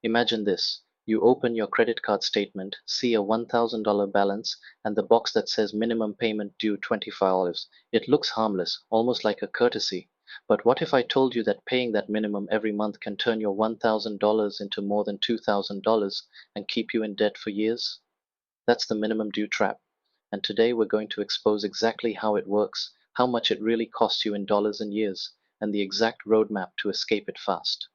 Imagine this. You open your credit card statement, see a $1,000 balance, and the box that says minimum payment due $25. It looks harmless, almost like a courtesy. But what if I told you that paying that minimum every month can turn your $1,000 into more than $2,000 and keep you in debt for years? That's the minimum due trap. And today we're going to expose exactly how it works, how much it really costs you in dollars and years, and the exact roadmap to escape it fast.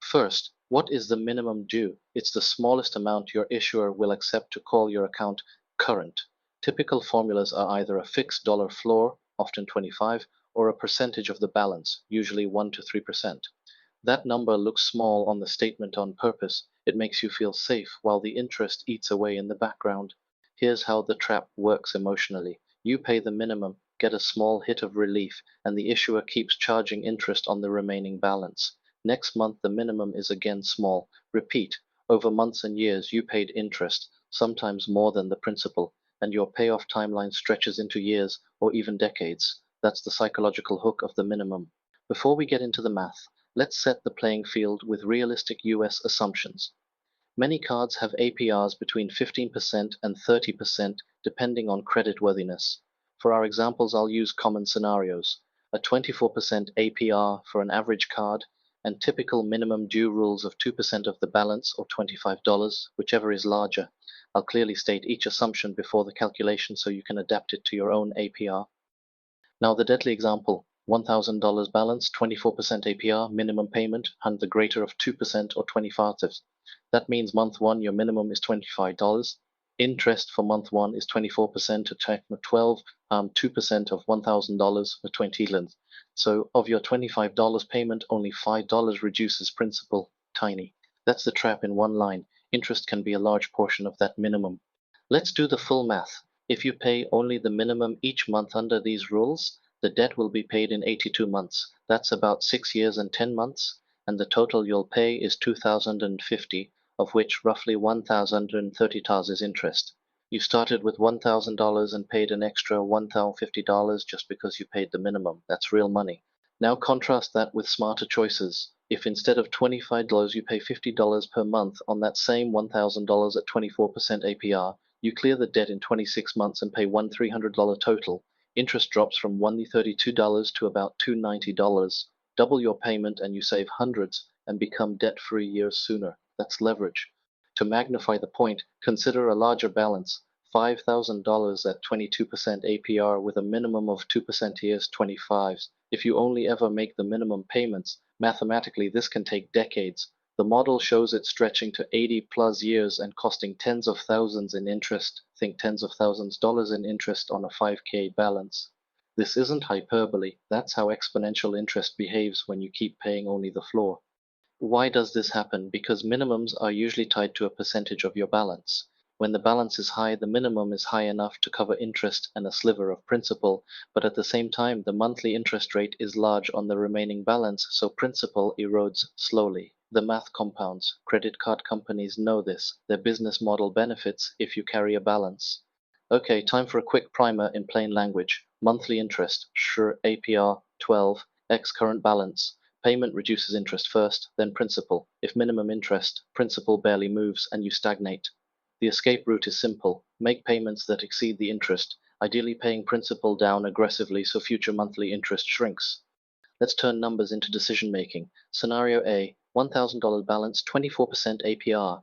First, what is the minimum due? It's the smallest amount your issuer will accept to call your account current. Typical formulas are either a fixed dollar floor, often 25, or a percentage of the balance, usually 1 to 3%. That number looks small on the statement on purpose. It makes you feel safe while the interest eats away in the background. Here's how the trap works emotionally. You pay the minimum, get a small hit of relief, and the issuer keeps charging interest on the remaining balance. Next month, the minimum is again small. Repeat. Over months and years, you paid interest, sometimes more than the principal, and your payoff timeline stretches into years or even decades. That's the psychological hook of the minimum. Before we get into the math, let's set the playing field with realistic US assumptions. Many cards have APRs between 15% and 30% depending on creditworthiness. For our examples, I'll use common scenarios. A 24% APR for an average card, and typical minimum due rules of 2% of the balance or $25, whichever is larger. I'll clearly state each assumption before the calculation so you can adapt it to your own APR. Now the deadly example, $1,000 balance, 24% APR, minimum payment, and the greater of 2% or 25. That means month one, your minimum is $25. Interest for month one is 24% to 12, 2% of $1,000 for 20 lens. So of your $25 payment, only $5 reduces principal, tiny. That's the trap in one line. Interest can be a large portion of that minimum. Let's do the full math. If you pay only the minimum each month under these rules, the debt will be paid in 82 months. That's about 6 years and 10 months, and the total you'll pay is $2,050, of which roughly $1,030 is interest. You started with $1,000 and paid an extra $1,050 just because you paid the minimum. That's real money. Now contrast that with smarter choices. If instead of $25 you pay $50 per month on that same $1,000 at 24% APR, you clear the debt in 26 months and pay $1,300 total. Interest drops from $132 to about $290. Double your payment and you save hundreds and become debt-free years sooner. That's leverage. To magnify the point, consider a larger balance, $5,000 at 22% APR with a minimum of 2% years 25s. If you only ever make the minimum payments, mathematically this can take decades. The model shows it stretching to 80 plus years and costing tens of thousands in interest. Think tens of thousands dollars in interest on a 5K balance. This isn't hyperbole. That's how exponential interest behaves when you keep paying only the floor. Why does this happen? Because minimums are usually tied to a percentage of your balance. When the balance is high, the minimum is high enough to cover interest and a sliver of principal, but at the same time, the monthly interest rate is large on the remaining balance, so principal erodes slowly. The math compounds. Credit card companies know this. Their business model benefits if you carry a balance. Okay, time for a quick primer in plain language. Monthly interest, sure, APR 12, X current balance. Payment reduces interest first, then principal. If minimum interest, principal barely moves and you stagnate. The escape route is simple. Make payments that exceed the interest, ideally paying principal down aggressively so future monthly interest shrinks. Let's turn numbers into decision making. Scenario A, $1,000 balance, 24% APR.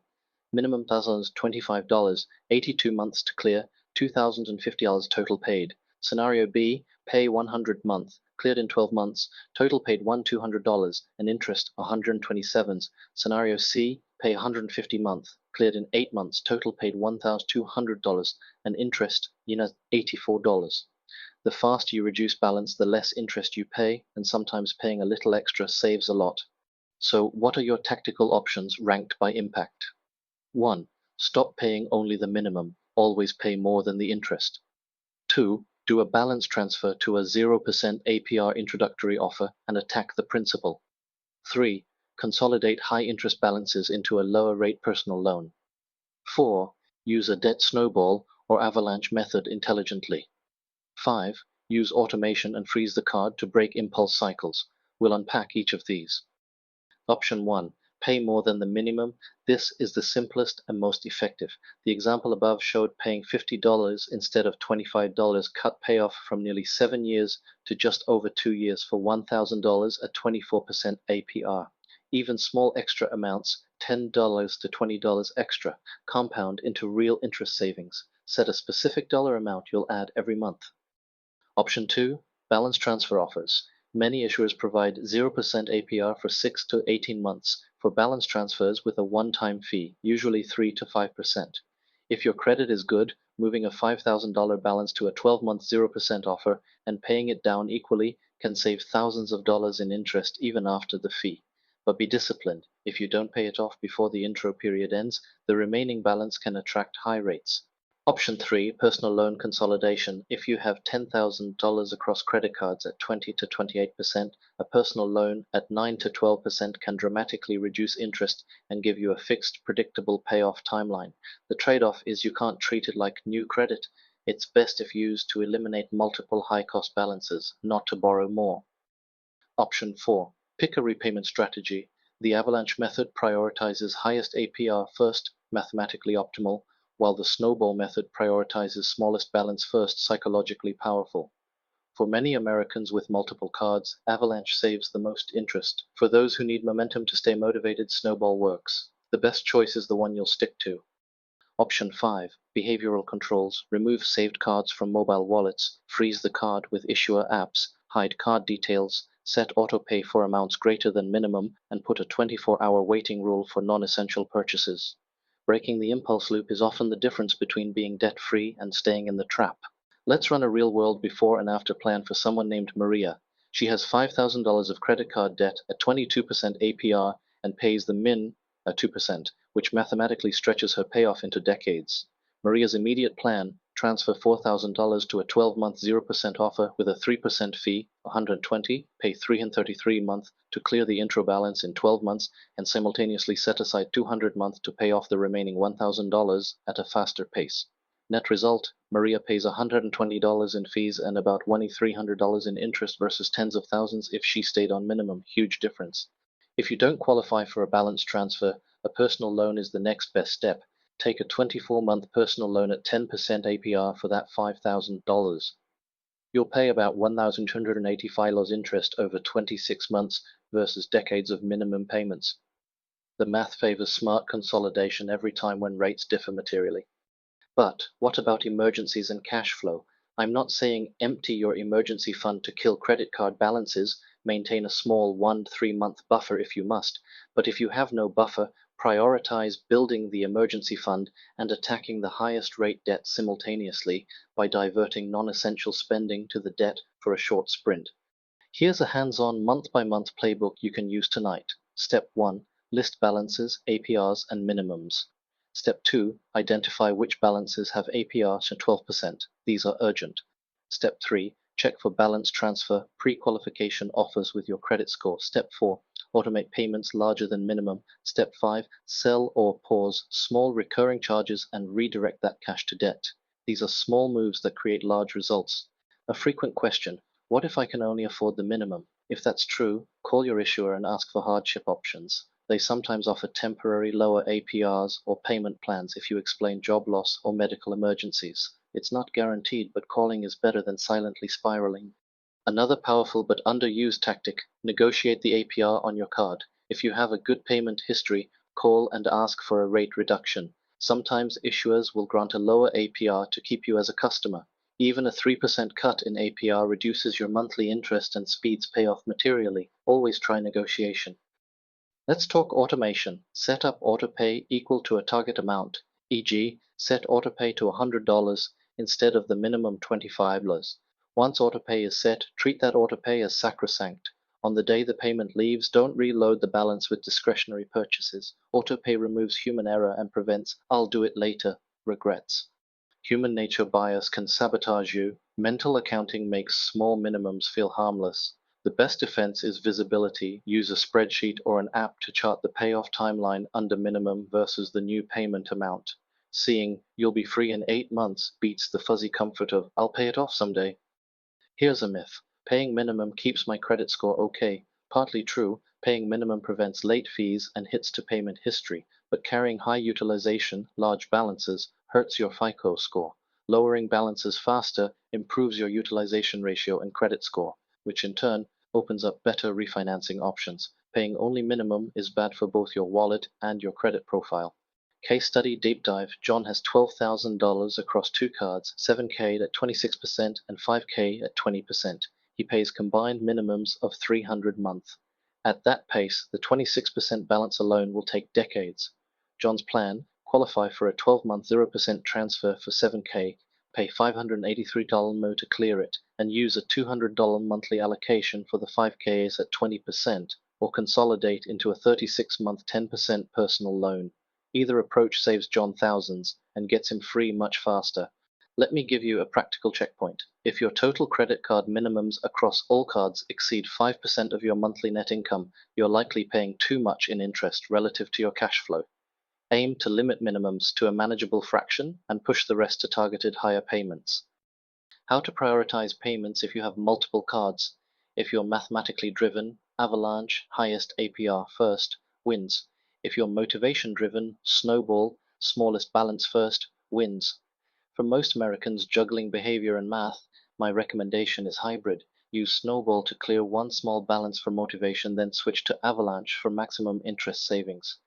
Minimum balance $25, 82 months to clear, $2,050 total paid. Scenario B, pay 100 month, cleared in 12 months, total paid $1,200 and interest 127. Scenario C, pay 150 month, cleared in 8 months, total paid $1,200 and interest $84. The faster you reduce balance, the less interest you pay, and sometimes paying a little extra saves a lot. So what are your tactical options ranked by impact? 1. Stop paying only the minimum, always pay more than the interest. 2. Do a balance transfer to a 0% APR introductory offer and attack the principal. 3. Consolidate high interest balances into a lower rate personal loan. 4. Use a debt snowball or avalanche method intelligently. 5. Use automation and freeze the card to break impulse cycles. We'll unpack each of these. Option 1. pay more than the minimum. This is the simplest and most effective. The example above showed paying $50 instead of $25 cut payoff from nearly 7 years to just over 2 years for $1,000 at 24% APR. Even small extra amounts, $10 to $20 extra, compound into real interest savings. Set a specific dollar amount you'll add every month. Option 2, balance transfer offers. Many issuers provide 0% APR for 6 to 18 months for balance transfers with a one-time fee, usually 3 to 5%. If your credit is good, moving a $5,000 balance to a 12-month 0% offer and paying it down equally can save thousands of dollars in interest even after the fee. But be disciplined. If you don't pay it off before the intro period ends, the remaining balance can attract high rates. Option 3, personal loan consolidation. If you have $10,000 across credit cards at 20 to 28%, a personal loan at 9 to 12% can dramatically reduce interest and give you a fixed, predictable payoff timeline. The trade-off is you can't treat it like new credit. It's best if used to eliminate multiple high-cost balances, not to borrow more. Option 4, pick a repayment strategy. The avalanche method prioritizes highest APR first, mathematically optimal, while the snowball method prioritizes smallest balance first, psychologically powerful. For many Americans with multiple cards, avalanche saves the most interest. For those who need momentum to stay motivated, snowball works. The best choice is the one you'll stick to. Option 5, behavioral controls. Remove saved cards from mobile wallets, freeze the card with issuer apps, hide card details, set autopay for amounts greater than minimum, and put a 24-hour waiting rule for non-essential purchases. Breaking the impulse loop is often the difference between being debt-free and staying in the trap. Let's run a real-world before and after plan for someone named Maria. She has $5,000 of credit card debt at 22% APR and pays the min at 2%, which mathematically stretches her payoff into decades. Maria's immediate plan, transfer $4,000 to a 12-month 0% offer with a 3% fee, $120, pay $333 a month to clear the intro balance in 12 months, and simultaneously set aside $200 a month to pay off the remaining $1,000 at a faster pace. Net result, Maria pays $120 in fees and about $2,300 in interest versus tens of thousands if she stayed on minimum. Huge difference. If you don't qualify for a balance transfer, a personal loan is the next best step. Take a 24-month personal loan at 10% APR for that $5,000. You'll pay about $1,285 interest over 26 months versus decades of minimum payments. The math favors smart consolidation every time when rates differ materially. But what about emergencies and cash flow? I'm not saying empty your emergency fund to kill credit card balances, maintain a small 1-3 month buffer if you must, but if you have no buffer, prioritize building the emergency fund and attacking the highest rate debt simultaneously by diverting non-essential spending to the debt for a short sprint. Here's a hands-on month-by-month playbook you can use tonight. Step 1, list balances, APRs, and minimums. Step 2, identify which balances have APR to 12%. These are urgent. Step 3, check for balance transfer pre-qualification offers with your credit score. Step 4, automate payments larger than minimum. Step 5, sell or pause small recurring charges and redirect that cash to debt. These are small moves that create large results. A frequent question, what if I can only afford the minimum? If that's true, call your issuer and ask for hardship options. They sometimes offer temporary lower APRs or payment plans if you explain job loss or medical emergencies. It's not guaranteed, but calling is better than silently spiraling. Another powerful but underused tactic, negotiate the APR on your card. If you have a good payment history, call and ask for a rate reduction. Sometimes issuers will grant a lower APR to keep you as a customer. Even a 3% cut in APR reduces your monthly interest and speeds payoff materially. Always try negotiation. Let's talk automation. Set up autopay equal to a target amount, e.g., set autopay to $100 instead of the minimum $25. Once autopay is set, treat that autopay as sacrosanct. On the day the payment leaves, don't reload the balance with discretionary purchases. Autopay removes human error and prevents "I'll do it later" regrets. Human nature bias can sabotage you. Mental accounting makes small minimums feel harmless. The best defense is visibility. Use a spreadsheet or an app to chart the payoff timeline under minimum versus the new payment amount. Seeing "you'll be free in 8 months" beats the fuzzy comfort of "I'll pay it off someday." Here's a myth. Paying minimum keeps my credit score okay. Partly true, paying minimum prevents late fees and hits to payment history, but carrying high utilization, large balances, hurts your FICO score. Lowering balances faster improves your utilization ratio and credit score, which in turn opens up better refinancing options. Paying only minimum is bad for both your wallet and your credit profile. Case study deep dive. John has $12,000 across two cards, 7K at 26% and 5K at 20%. He pays combined minimums of $300 a month. At that pace, the 26% balance alone will take decades. John's plan: qualify for a 12-month 0% transfer for 7K, pay $583 more to clear it, and use a $200 monthly allocation for the 5Ks at 20%, or consolidate into a 36-month 10% personal loan. Either approach saves John thousands and gets him free much faster. Let me give you a practical checkpoint. If your total credit card minimums across all cards exceed 5% of your monthly net income, you're likely paying too much in interest relative to your cash flow. Aim to limit minimums to a manageable fraction and push the rest to targeted higher payments. How to prioritize payments if you have multiple cards. If you're mathematically driven, avalanche, highest APR first, wins. If you're motivation driven, snowball, smallest balance first, wins. For most Americans juggling behavior and math, my recommendation is hybrid. Use snowball to clear one small balance for motivation, then switch to avalanche for maximum interest savings.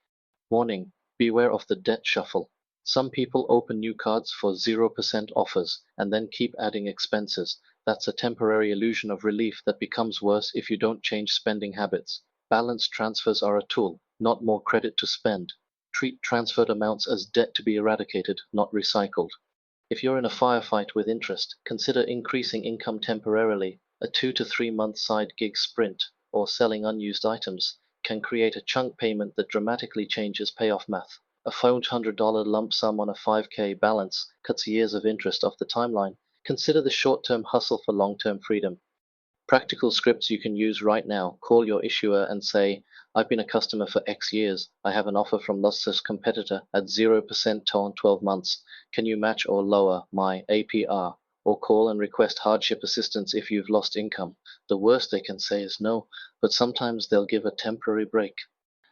Warning: beware of the debt shuffle. Some people open new cards for 0% offers and then keep adding expenses. That's a temporary illusion of relief that becomes worse if you don't change spending habits. Balance transfers are a tool, not more credit to spend. Treat transferred amounts as debt to be eradicated, not recycled. If you're in a firefight with interest, consider increasing income temporarily. A 2 to 3 month side gig sprint, or selling unused items, can create a chunk payment that dramatically changes payoff math. A $500 lump sum on a 5K balance cuts years of interest off the timeline. Consider the short-term hustle for long-term freedom. Practical scripts you can use right now. Call your issuer and say, "I've been a customer for X years. I have an offer from Luster's competitor at 0% on 12 months. Can you match or lower my APR?" Or call and request hardship assistance if you've lost income. The worst they can say is no, but sometimes they'll give a temporary break.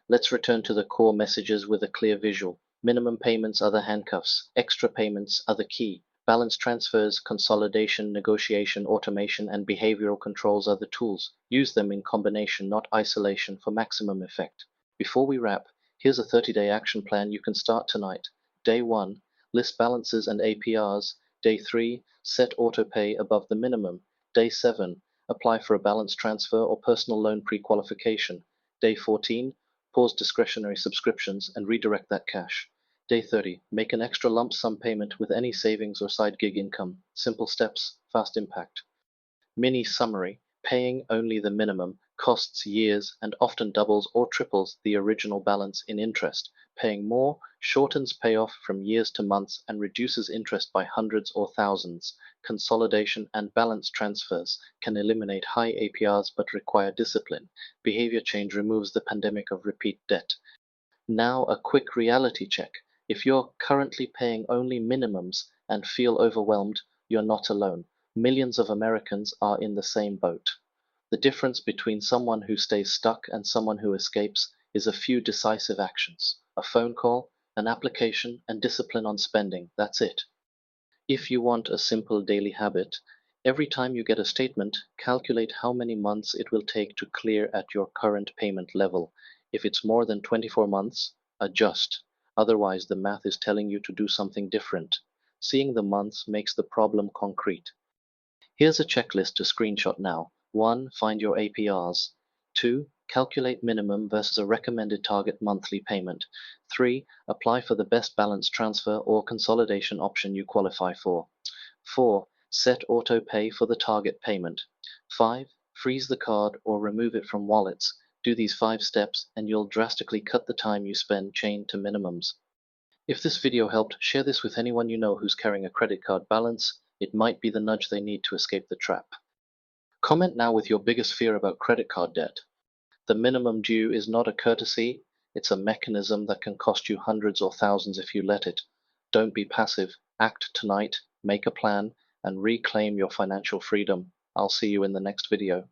Let's return to the core messages with a clear visual. Minimum payments are the handcuffs. Extra payments are the key. Balance transfers, consolidation, negotiation, automation, and behavioral controls are the tools. Use them in combination, not isolation, for maximum effect. Before we wrap, here's a 30-day action plan you can start tonight. Day 1, list balances and APRs. Day 3, set autopay above the minimum. Day 7, apply for a balance transfer or personal loan pre-qualification. Day 14, pause discretionary subscriptions and redirect that cash. Day 30, make an extra lump sum payment with any savings or side gig income. Simple steps, fast impact. Mini summary: paying only the minimum costs years and often doubles or triples the original balance in interest. Paying more shortens payoff from years to months and reduces interest by hundreds or thousands. Consolidation and balance transfers can eliminate high APRs but require discipline. Behavior change removes the pandemic of repeat debt. Now a quick reality check. If you're currently paying only minimums and feel overwhelmed, you're not alone. Millions of Americans are in the same boat. The difference between someone who stays stuck and someone who escapes is a few decisive actions: a phone call, an application, and discipline on spending. That's it. If you want a simple daily habit, every time you get a statement, calculate how many months it will take to clear at your current payment level. If it's more than 24 months, adjust. Otherwise, the math is telling you to do something different. Seeing the months makes the problem concrete. Here's a checklist to screenshot now. 1. Find your APRs. 2. Calculate minimum versus a recommended target monthly payment. 3. Apply for the best balance transfer or consolidation option you qualify for. 4. Set auto pay for the target payment. 5. Freeze the card or remove it from wallets. Do these 5 steps and you'll drastically cut the time you spend chained to minimums. If this video helped, share this with anyone you know who's carrying a credit card balance. It might be the nudge they need to escape the trap. Comment now with your biggest fear about credit card debt. The minimum due is not a courtesy, it's a mechanism that can cost you hundreds or thousands if you let it. Don't be passive. Act tonight, make a plan, and reclaim your financial freedom. I'll see you in the next video.